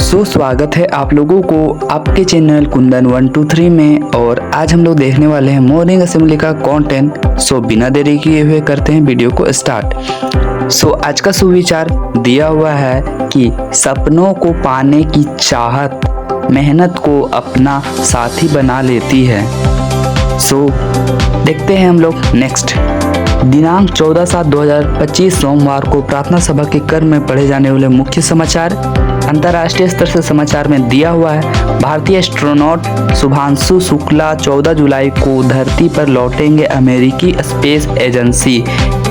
स्वागत है आप लोगों को आपके चैनल कुंदन 123 में। और आज हम लोग देखने वाले हैं मॉर्निंग असेंबली का कंटेंट। बिना देरी किए हुए करते हैं वीडियो को स्टार्ट। आज का सुविचार दिया हुआ है कि सपनों को पाने की चाहत मेहनत को अपना साथी बना लेती है। देखते हैं हम लोग नेक्स्ट। दिनांक 14/7/2025 सोमवार को प्रार्थना सभा के क्रम में पढ़े जाने वाले मुख्य समाचार। अंतर्राष्ट्रीय स्तर से समाचार में दिया हुआ है, भारतीय एस्ट्रोनॉट शुभांशु शुक्ला 14 जुलाई को धरती पर लौटेंगे। अमेरिकी स्पेस एजेंसी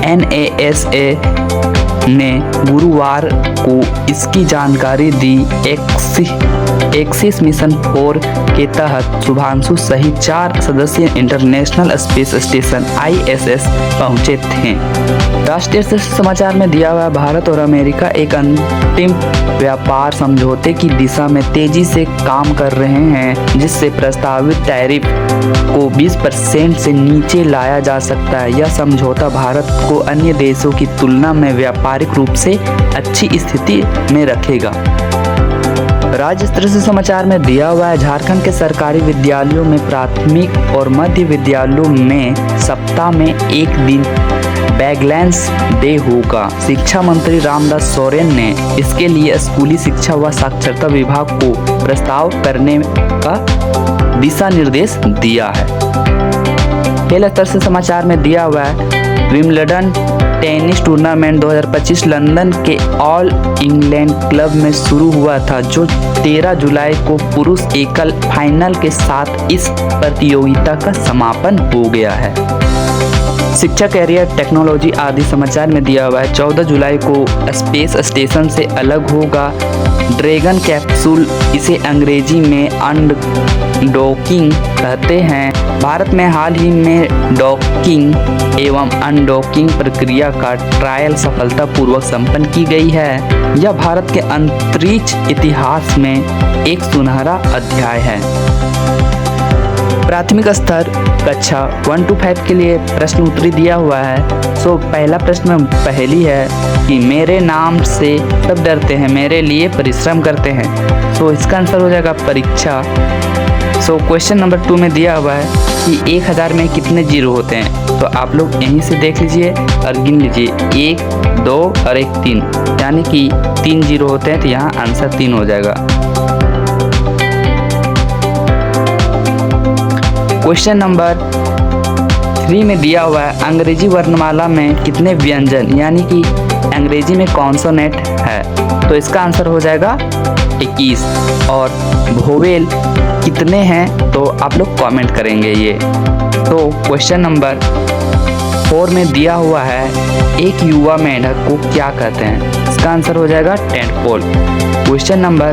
NASA ने गुरुवार को इसकी जानकारी दी। एक्सिस मिशन 4 के तहत शुभांशु सहित 4 सदस्य इंटरनेशनल स्पेस स्टेशन ISS पहुंचे थे। राष्ट्रीय समाचार में दिया हुआ भारत और अमेरिका एक अंतिम व्यापार समझौते की दिशा में तेजी से काम कर रहे हैं, जिससे प्रस्तावित टैरिफ को 20% से नीचे लाया जा सकता है। यह समझौता भारत को अन्य देशों की तुलना में व्यापारिक रूप से अच्छी स्थिति में रखेगा। राज्य स्तर से समाचार में दिया हुआ है, झारखंड के सरकारी विद्यालयों में प्राथमिक और मध्य विद्यालयों में सप्ताह में एक दिन बैगलेंस डे होगा। शिक्षा मंत्री रामदास सोरेन ने इसके लिए स्कूली शिक्षा व साक्षरता विभाग को प्रस्ताव करने का दिशा निर्देश दिया है। खेल स्तर से समाचार में दिया हुआ है, विंबलडन टेनिस टूर्नामेंट 2025 लंदन के ऑल इंग्लैंड क्लब में शुरू हुआ था, जो 13 जुलाई को पुरुष एकल फाइनल के साथ इस प्रतियोगिता का समापन हो गया है। शिक्षा, कैरियर, टेक्नोलॉजी आदि समाचार में दिया हुआ है, 14 जुलाई को स्पेस स्टेशन से अलग होगा ड्रैगन कैप्सूल। इसे अंग्रेजी में अनडॉकिंग कहते हैं। भारत में हाल ही में डॉकिंग एवं अनडॉकिंग प्रक्रिया का ट्रायल सफलतापूर्वक संपन्न की गई है। यह भारत के अंतरिक्ष इतिहास में एक सुनहरा अध्याय है। प्राथमिक स्तर कक्षा 1 to 5 के लिए प्रश्न उत्तरी दिया हुआ है। पहला प्रश्न में पहेली है कि मेरे नाम से सब डरते हैं, मेरे लिए परिश्रम करते हैं। इसका आंसर हो जाएगा परीक्षा। क्वेश्चन नंबर 2 में दिया हुआ है कि 1000 में कितने जीरो होते हैं। आप लोग यहीं से देख लीजिए और गिन लीजिए, 1, 2 और 1 3, यानी कि 3 जीरो होते हैं, तो यहाँ आंसर 3 हो जाएगा। क्वेश्चन नंबर 3 में दिया हुआ है, अंग्रेजी वर्णमाला में कितने व्यंजन यानी कि अंग्रेजी में कॉन्सोनेंट है। इसका आंसर हो जाएगा 21। और वोवेल कितने हैं तो आप लोग कमेंट करेंगे ये। क्वेश्चन नंबर 4 में दिया हुआ है, एक युवा मेंढक को क्या कहते हैं। इसका आंसर हो जाएगा टेंटपोल। क्वेश्चन नंबर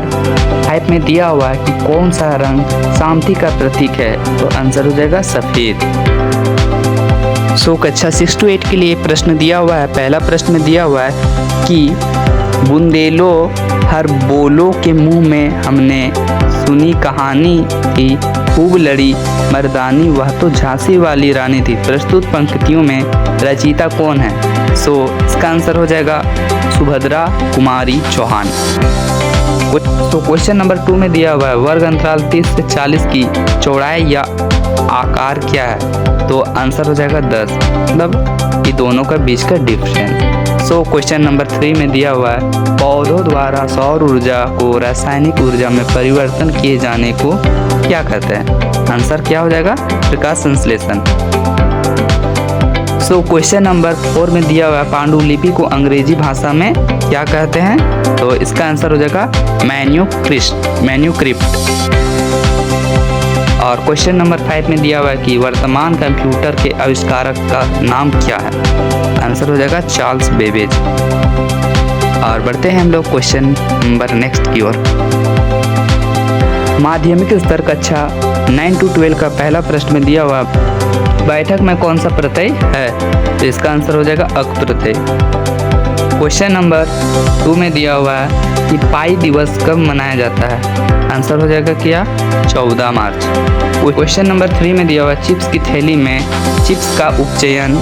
5 में दिया हुआ है कि कौन सा रंग शांति का प्रतीक है। आंसर हो जाएगा सफेद। कक्षा 6 to 8 के लिए प्रश्न दिया हुआ है। पहला प्रश्न में दिया हुआ है कि बुंदेलो हर बोलो के मुंह में हमने सुनी कहानी थी, खूब लड़ी मर्दानी वह तो झांसी वाली रानी थी। प्रस्तुत पंक्तियों में रचयिता कौन है। इसका आंसर हो जाएगा सुभद्रा कुमारी चौहान। क्वेश्चन नंबर 2 में दिया हुआ है, वर्ग अंतराल 30 से 40 की चौड़ाई या आकार क्या है। आंसर हो जाएगा 10, मतलब ये दोनों का बीच का डिफरेंस। क्वेश्चन नंबर 3 में दिया हुआ है, पौधों द्वारा सौर ऊर्जा को रासायनिक ऊर्जा में परिवर्तन किए जाने को क्या कहते हैं। आंसर क्या हो जाएगा प्रकाश संश्लेषण। क्वेश्चन नंबर 4 में दिया हुआ है, पांडुलिपि को अंग्रेजी भाषा में क्या कहते हैं। इसका आंसर हो जाएगा मैन्यूक्रिप्ट। और क्वेश्चन नंबर 5 में दिया हुआ है कि वर्तमान कंप्यूटर के आविष्कारक का नाम क्या है। आंसर हो जाएगा चार्ल्स बेबेज। और बढ़ते हैं हम लोग क्वेश्चन नंबर नेक्स्ट की ओर। माध्यमिक स्तर कक्षा 9 to 12 का पहला प्रश्न में दिया हुआ, बैठक में कौन सा प्रत्यय है। इसका आंसर हो जाएगा अक प्रत्यय। क्वेश्चन नंबर 2 में दिया हुआ है कि पाई दिवस कब मनाया जाता है। आंसर हो जाएगा क्या 14 मार्च। क्वेश्चन नंबर 3 में दिया हुआ है, चिप्स की थैली में चिप्स का उपचयन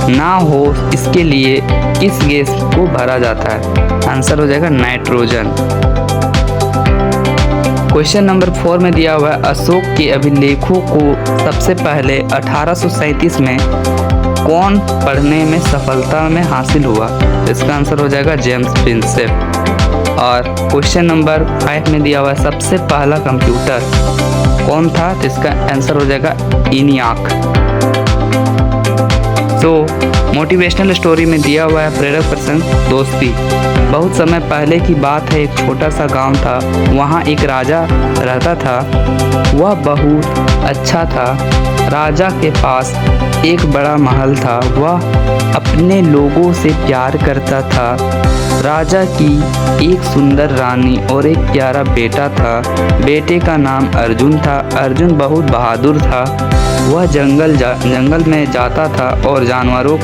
ना हो इसके लिए किस गैस को भरा जाता है। आंसर हो जाएगा नाइट्रोजन। क्वेश्चन नंबर 4 में दिया हुआ है अशोक के अभिलेखों को सबसे पहले 1837 में कौन पढ़ने में सफलता में हासिल हुआ? इसका आंसर हो जाएगा जेम्स प्रिंसेप। और क्वेश्चन नंबर 5 में दिया हुआ है सबसे पहला कंप्यूटर कौन था? तो इसका आंसर हो जाएगा इनियाक। तो मोटिवेशनल स्टोरी में दिया हुआ है प्रेरक प्रसंग दोस्ती। बहुत समय पहले की बात है, एक छोटा सा गांव था। वहाँ एक राजा रहता था। वह बहुत अच्छा था। राजा के पास एक बड़ा महल था। वह अपने लोगों से प्यार करता था। राजा की एक सुंदर रानी और एक प्यारा बेटा था। बेटे का नाम अर्जुन था। अर्जुन बहुत बहादुर था। वह जंगल में जाता था और जानवरों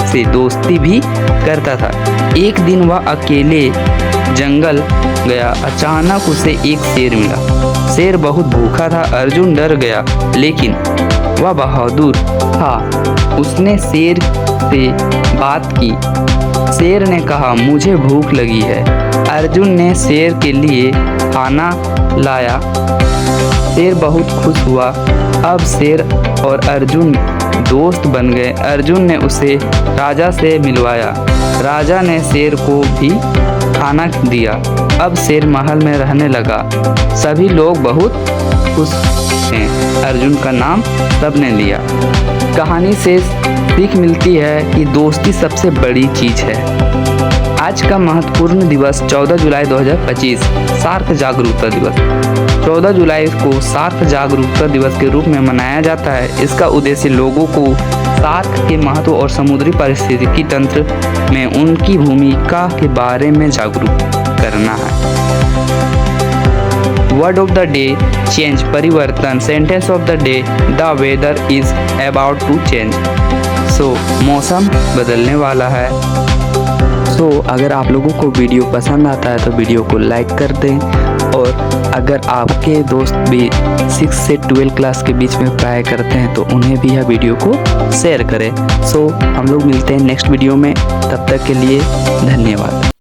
से दोस्ती भी करता था। एक दिन वह अकेले जंगल गया। अचानक उसे एक शेर मिला। शेर बहुत भूखा था। अर्जुन डर गया, लेकिन वह बहादुर था। उसने शेर से बात की। शेर ने कहा, मुझे भूख लगी है। अर्जुन ने शेर के लिए खाना लाया। शेर बहुत खुश हुआ। अब शेर और अर्जुन दोस्त बन गए। अर्जुन ने उसे राजा से मिलवाया। राजा ने शेर को भी खाना दिया। अब शेर महल में रहने लगा। सभी लोग बहुत खुश हैं। अर्जुन का नाम सबने लिया। कहानी से सीख मिलती है कि दोस्ती सबसे बड़ी चीज है। आज का महत्वपूर्ण दिवस 14 जुलाई 2025 सार्क जागरूकता दिवस। 14 जुलाई को सार्क जागरूकता दिवस के रूप में मनाया जाता है। इसका उद्देश्य लोगों को सार्क के महत्व और समुद्री पारिस्थितिकी तंत्र में उनकी भूमिका के बारे में जागरूक करना है। Word of the day change, परिवर्तन। Sentence of the day, the weather is about to change. So मौसम बदलने वाला है। सो अगर आप लोगों को वीडियो पसंद आता है तो वीडियो को लाइक कर दें। और अगर आपके दोस्त भी 6 से 12 क्लास के बीच में पढ़ाई करते हैं तो उन्हें भी यह वीडियो को शेयर करें। सो हम लोग मिलते हैं नेक्स्ट वीडियो में। तब तक के लिए धन्यवाद।